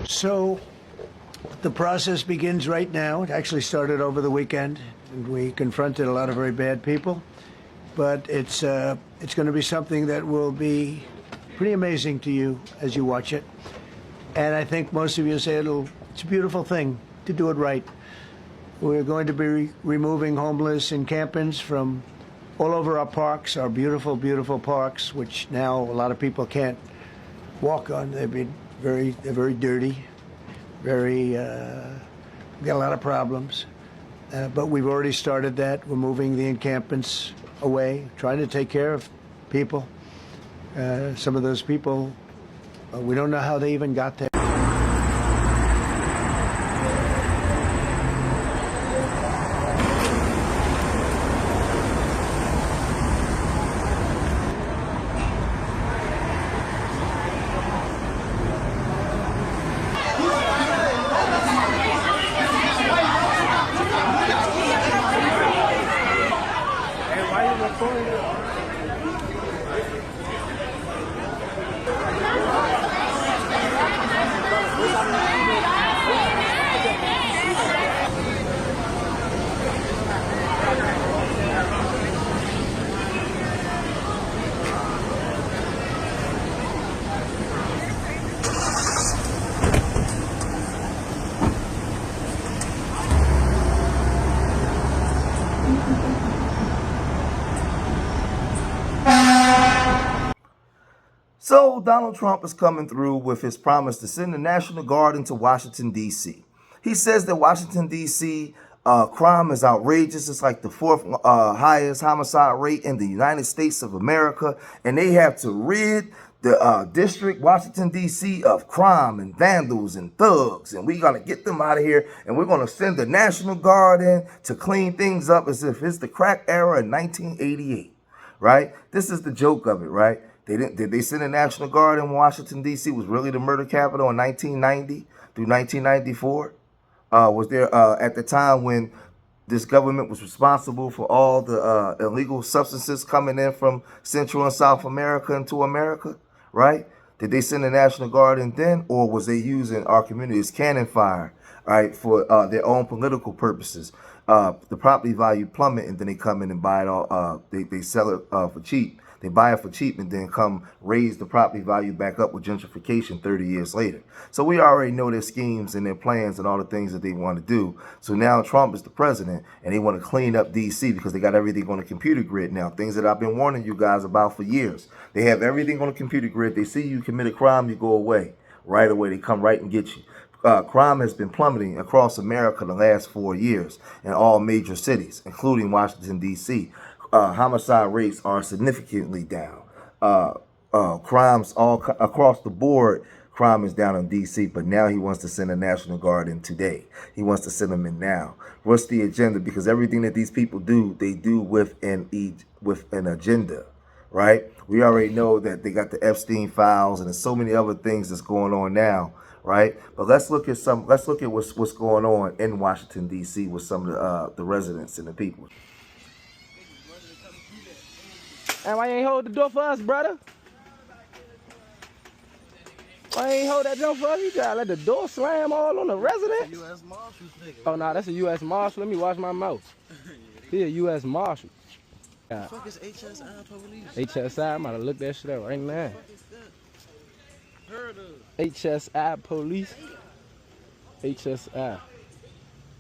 So the process begins right now. It actually started over the weekend, and we confronted a lot of very bad people. But it's going to be something that will be pretty amazing to you as you watch it. And I think most of you say it's a beautiful thing to do it right. We're going to be removing homeless encampments from all over our parks, our beautiful, beautiful parks, which now a lot of people can't walk on. They're very dirty, we got a lot of problems. But we've already started that. We're moving the encampments away, trying to take care of people. Some of those people, we don't know how they even got there. So Donald Trump is coming through with his promise to send the National Guard into Washington, D.C. He says that Washington, D.C. Crime is outrageous. It's like the fourth highest homicide rate in the United States of America. And they have to rid the district, Washington, D.C. of crime and vandals and thugs. And we're going to get them out of here. And we're going to send the National Guard in to clean things up as if it's the crack era in 1988. Right? This is the joke of it, right? Did they send a National Guard in Washington, D.C.? Was really the murder capital in 1990 through 1994? Was there at the time when this government was responsible for all the illegal substances coming in from Central and South America into America, right? Did they send a National Guard in then, or was they using our community as cannon fire, right, for their own political purposes? The property value plummet, and then they come in and buy it all. They sell it for cheap. They buy it for cheap and then come raise the property value back up with gentrification 30 years later. So we already know their schemes and their plans and all the things that they want to do. So now Trump is the president and they want to clean up D.C. because they got everything on a computer grid now. Things that I've been warning you guys about for years. They have everything on a computer grid. They see you commit a crime, you go away. Right away, they come right and get you. Crime has been plummeting across America the last 4 years in all major cities, including Washington, D.C. Homicide rates are significantly down. Crimes all across the board, crime is down in D.C., but now he wants to send a National Guard in today. He wants to send them in now. What's the agenda? Because everything that these people do, they do with an agenda, right? We already know that they got the Epstein files and there's so many other things that's going on now, right? But let's look at what's going on in Washington, D.C. with some of the residents and the people. And why you ain't hold the door for us, brother? Why you ain't hold that door for us? You gotta let the door slam all on the residents? U.S. Marshals, nigga. Oh, nah, that's a U.S. Marshal. Let me wash my mouth. He a U.S. Marshal. What the fuck is HSI police? HSI, I'm about to look that shit up right now. What the fuck is that? Heard of. HSI police. HSI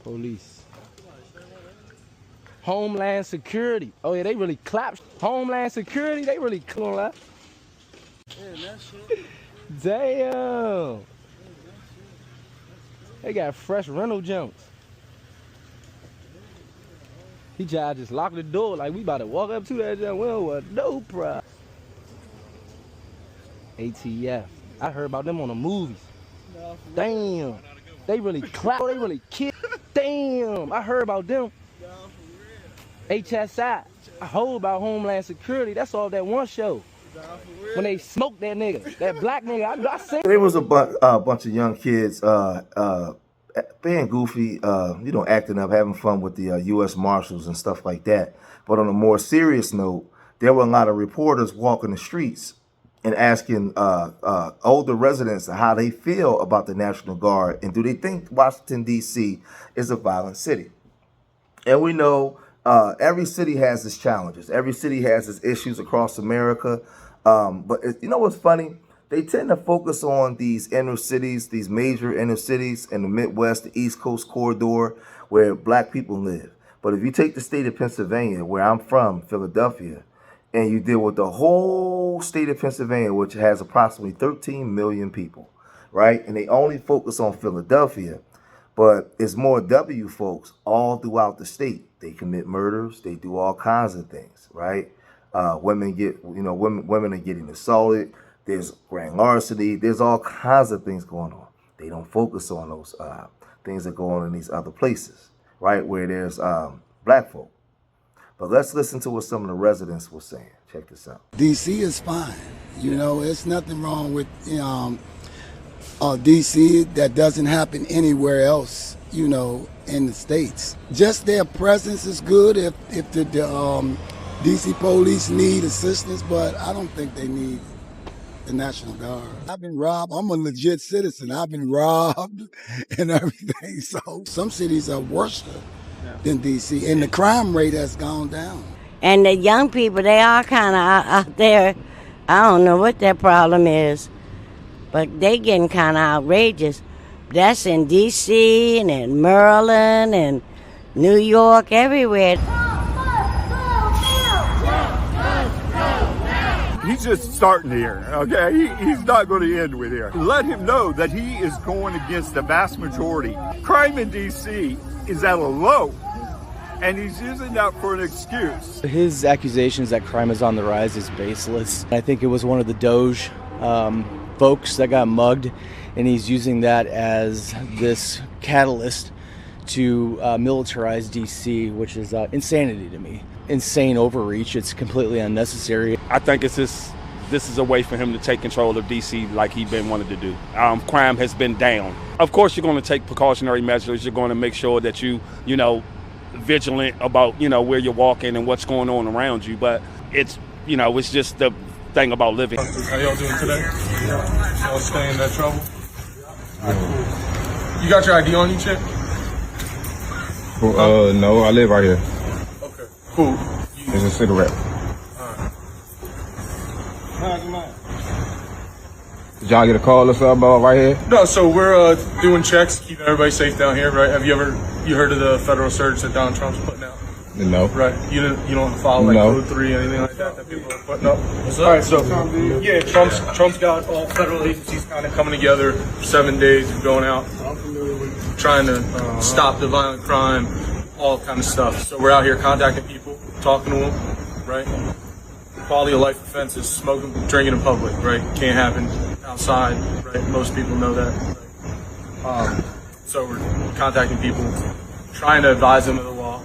police. Homeland Security. Oh yeah, they really clapped. Homeland Security, they really clapped. Yeah, that shit. Damn. They got fresh rental jumps. He just locked the door like we about to walk up to that jump. We don't want no problem. ATF. I heard about them on the movies. Damn. They really clapped. They really killed. Damn. I heard about them. HSI. I heard about Homeland Security. That's all that one show. When they smoked that nigga, that black nigga, I seen. There was a bunch of young kids being goofy, acting up, having fun with the U.S. Marshals and stuff like that. But on a more serious note, there were a lot of reporters walking the streets and asking older residents how they feel about the National Guard and do they think Washington, D.C. is a violent city. And we know every city has its challenges. Every city has its issues across America. But you know what's funny? They tend to focus on these inner cities, these major inner cities in the Midwest, the East Coast corridor, where black people live. But if you take the state of Pennsylvania, where I'm from, Philadelphia, and you deal with the whole state of Pennsylvania, which has approximately 13 million people, right? And they only focus on Philadelphia, but it's more W folks all throughout the state. They commit murders, they do all kinds of things, right? Women are getting assaulted. There's grand larceny. There's all kinds of things going on. They don't focus on those things that go on in these other places, right, where there's black folk. But let's listen to what some of the residents were saying. Check this out. DC is fine. You know, it's nothing wrong with DC that doesn't happen anywhere else, you know, in the States. Just their presence is good if the DC police need assistance, but I don't think they need the National Guard. I've been robbed. I'm a legit citizen. I've been robbed and everything. So some cities are worse than DC, and the crime rate has gone down. And the young people, they are kind of out there. I don't know what their problem is, but they getting kind of outrageous. That's in D.C. and in Maryland and New York, everywhere. He's just starting here, okay? He's not going to end with here. Let him know that he is going against the vast majority. Crime in D.C. is at a low, and he's using that for an excuse. His accusations that crime is on the rise is baseless. I think it was one of the Doge folks that got mugged, and he's using that as this catalyst to militarize D.C., which is insanity to me. Insane overreach. It's completely unnecessary. I think this is a way for him to take control of D.C. like he's been wanting to do. Crime has been down. Of course, you're going to take precautionary measures. You're going to make sure that you vigilant about, where you're walking and what's going on around you. But it's just the thing about living. How y'all doing today? Y'all staying in that trouble? You got your ID on you, chick? No, I live right here. Okay, cool. It's a cigarette. Did y'all get a call or something about right here? No, so we're doing checks, keeping everybody safe down here, right? Have you heard of the federal surge that Donald Trump's putting out? No. Right. You don't follow like Code 3 or anything like that people are putting up? All right, so yeah, Trump's got all federal agencies kind of coming together for 7 days and going out, trying to stop the violent crime, all kind of stuff. So we're out here contacting people, talking to them, right? Quality of life offenses, smoking, drinking in public, right? Can't happen outside, right? Most people know that. Right? So we're contacting people, trying to advise them of the law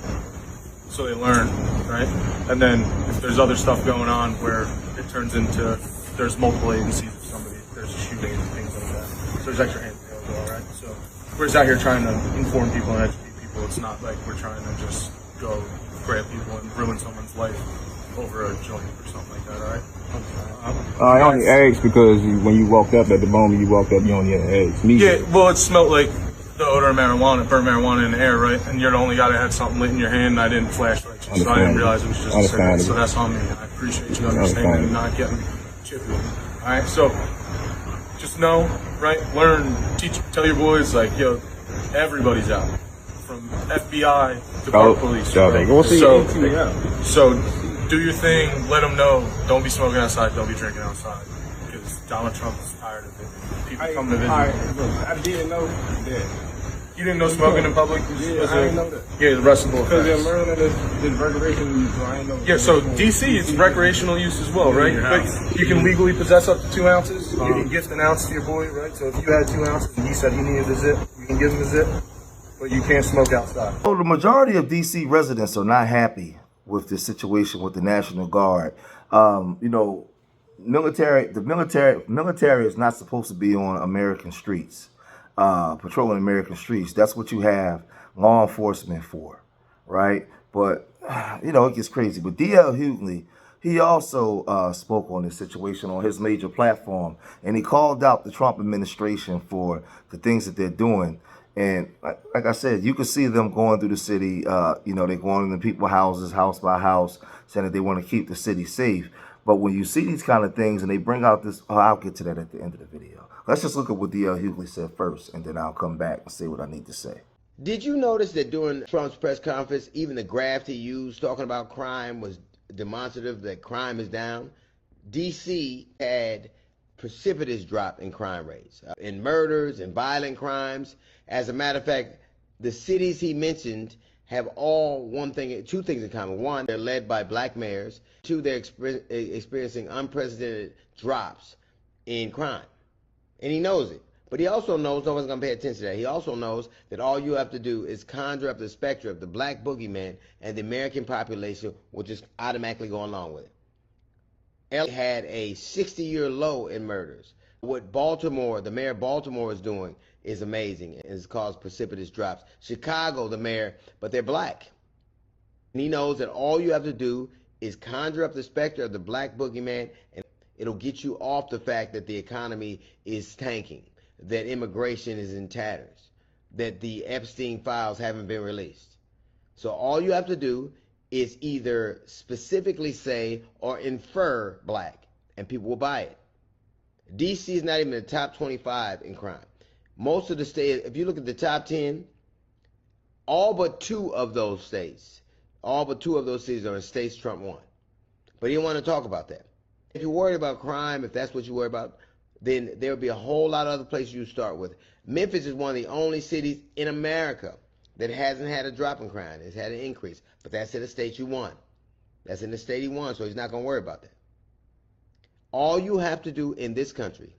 so they learn, right? And then if there's other stuff going on where it turns into there's multiple agencies of somebody, there's a shooting and things like that. So there's extra hands available, right? So we're just out here trying to inform people and educate people. It's not like we're trying to just go grab people and ruin someone's life over a joint or something like that, all right? I only asked because when you walked up, at the moment you walked up, you only had eggs. Yeah, well, it smelled like the odor of marijuana, burnt marijuana in the air, right? And you're the only guy that had something lit in your hand, and I didn't flash right, so I didn't realize it was just a cigarette. So that's on me. I appreciate you understanding and not getting chippy. All right, so just know, right? Learn, teach, tell your boys, like, yo, everybody's out, from FBI to park police. Right? So do your thing. Let them know. Don't be smoking outside. Don't be drinking outside. Because Donald Trump is tired of it. People come to visit. I didn't know that. You didn't know smoking in public? Yeah, I didn't know that. Yeah, the recreational Because offense. in Maryland, there's recreational use, so I didn't know. Yeah, so DC is recreational use as well, right? But you can legally possess up to 2 ounces. You can gift an ounce to your boy, right? So if you had 2 ounces and he said he needed a zip, you can give him a zip, but you can't smoke outside. So the majority of DC residents are not happy with this situation with the National Guard. The military is not supposed to be on American streets, patrolling American streets. That's what you have law enforcement for, right? But, it gets crazy. But D.L. Hughley, he also spoke on this situation on his major platform, and he called out the Trump administration for the things that they're doing. And like I said, you can see them going through the city. They're going into people's houses, house by house, saying that they want to keep the city safe. But when you see these kind of things and they bring out this, I'll get to that at the end of the video. Let's just look at what D.L. Hughley said first, and then I'll come back and say what I need to say. Did you notice that during Trump's press conference, even the graphs he used talking about crime was demonstrative that crime is down? D.C. had precipitous drop in crime rates, in murders and violent crimes. As a matter of fact, the cities he mentioned have all two things in common. One, they're led by black mayors. Two, they're experiencing unprecedented drops in crime. And he knows it. But he also knows, no one's going to pay attention to that, he also knows that all you have to do is conjure up the specter of the black boogeyman and the American population will just automatically go along with it. LA had a 60-year low in murders. What Baltimore, the mayor of Baltimore is doing is amazing and has caused precipitous drops. Chicago, the mayor, but they're black. And he knows that all you have to do is conjure up the specter of the black boogeyman and it'll get you off the fact that the economy is tanking, that immigration is in tatters, that the Epstein files haven't been released. So all you have to do is either specifically say or infer black, and people will buy it. DC is not even in the top 25 in crime. Most of the states, if you look at the top 10, all but two of those cities are in states Trump won. But he didn't want to talk about that. If you're worried about crime, if that's what you worry about, then there would be a whole lot of other places you start with. Memphis is one of the only cities in America that hasn't had a drop in crime. It's had an increase. But that's in the state you won. That's in the state he won, so he's not going to worry about that. All you have to do in this country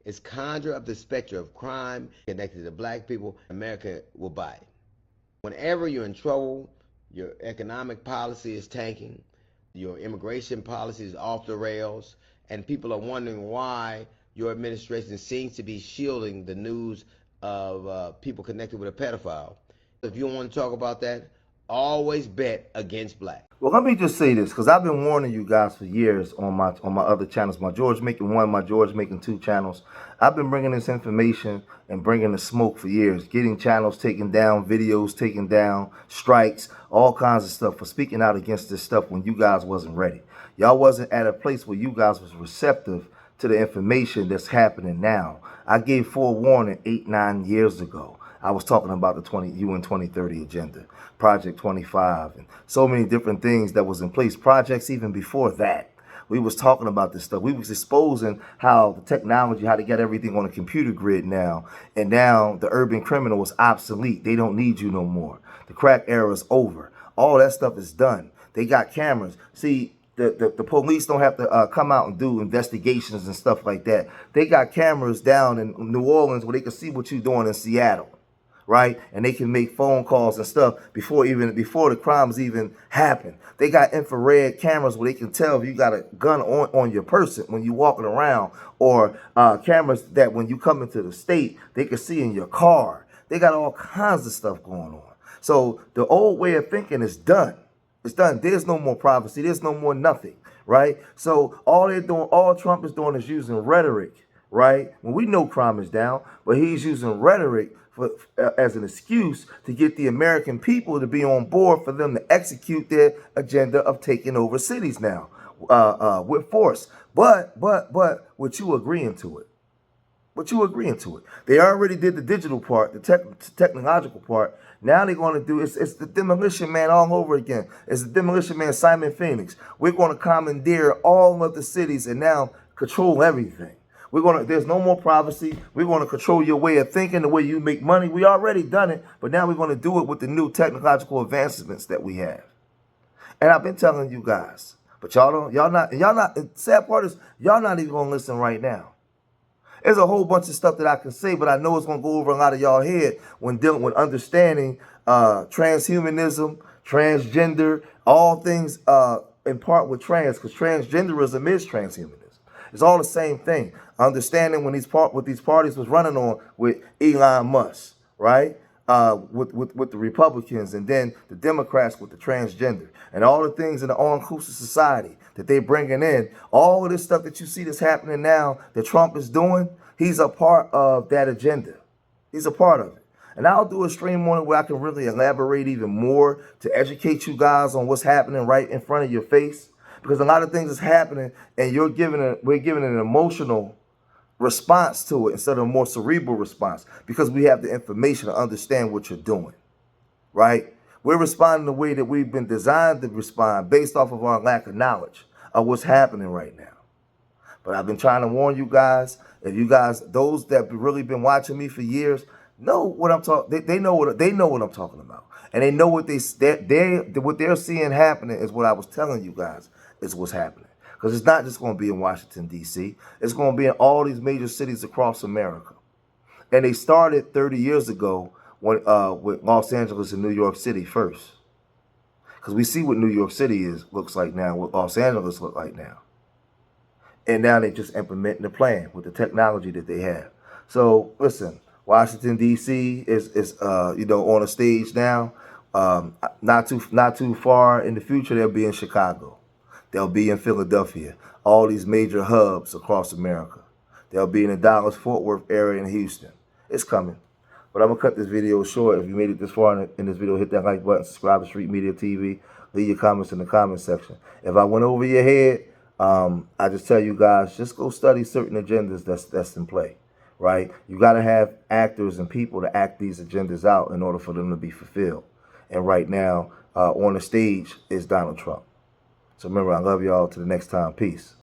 is conjure up the specter of crime connected to black people. America will buy it. Whenever you're in trouble, your economic policy is tanking, your immigration policy is off the rails, and people are wondering why your administration seems to be shielding the news of people connected with a pedophile. If you don't want to talk about that, always bet against black. Well, let me just say this, because I've been warning you guys for years on my other channels, my George Making 1, my George Making 2 channels. I've been bringing this information and bringing the smoke for years, getting channels taken down, videos taken down, strikes, all kinds of stuff for speaking out against this stuff when you guys wasn't ready. Y'all wasn't at a place where you guys was receptive to the information that's happening now. I gave forewarning 8-9 years ago. I was talking about the UN 2030 agenda, Project 25, and so many different things that was in place. Projects even before that. We was talking about this stuff. We was exposing how the technology, how to get everything on a computer grid now. And now the urban criminal is obsolete. They don't need you no more. The crack era is over. All that stuff is done. They got cameras. See, the police don't have to come out and do investigations and stuff like that. They got cameras down in New Orleans where they can see what you're doing in Seattle. Right? And they can make phone calls and stuff before the crimes even happen. They got infrared cameras where they can tell if you got a gun on your person when you're walking around, or cameras that when you come into the state, they can see in your car. They got all kinds of stuff going on. So the old way of thinking is done. It's done. There's no more privacy. There's no more nothing. Right? So all Trump is doing is using rhetoric. Right? When we know crime is down, but he's using rhetoric as an excuse to get the American people to be on board for them to execute their agenda of taking over cities now with force. But with you agreeing to it. But you agreeing to it. They already did the digital part, the technological part. Now they're going to do, it's the Demolition Man all over again. It's the Demolition Man, Simon Phoenix. We're going to commandeer all of the cities and now control everything. There's no more privacy. We're going to control your way of thinking, the way you make money. We already done it, but now we're going to do it with the new technological advancements that we have. And I've been telling you guys, but y'all not, the sad part is y'all not even going to listen right now. There's a whole bunch of stuff that I can say, but I know it's going to go over a lot of y'all head when dealing with understanding transhumanism, transgender, all things in part with trans, because transgenderism is transhumanism. It's all the same thing. Understanding when what these parties was running on with Elon Musk, right? with the Republicans, and then the Democrats with the transgender, and all the things in the all-inclusive society that they bringing in. All of this stuff that you see that's happening now that Trump is doing, he's a part of that agenda. He's a part of it. And I'll do a stream on it where I can really elaborate even more to educate you guys on what's happening right in front of your face. Because a lot of things is happening, and we're giving an emotional response to it instead of a more cerebral response, because we have the information to understand what you're doing, right? We're responding the way that we've been designed to respond based off of our lack of knowledge of what's happening right now. But I've been trying to warn you guys, if you guys, those that have really been watching me for years, know what I'm talking. They know what I'm talking about, and they know what what they're seeing happening is what I was telling you guys is what's happening. Because it's not just going to be in Washington, D.C. It's going to be in all these major cities across America. And they started 30 years ago when, with Los Angeles and New York City first. Because we see what New York City looks like now, what Los Angeles looks like now. And now they're just implementing the plan with the technology that they have. So, listen, Washington, D.C. is on a stage now. Not too far in the future, they'll be in Chicago. They'll be in Philadelphia, all these major hubs across America. They'll be in the Dallas-Fort Worth area in Houston. It's coming. But I'm going to cut this video short. If you made it this far in this video, hit that like button, subscribe to Street Media TV, leave your comments in the comment section. If I went over your head, I just tell you guys, just go study certain agendas that's in play, right? You got to have actors and people to act these agendas out in order for them to be fulfilled. And right now, on the stage is Donald Trump. So remember, I love y'all. Till the next time. Peace.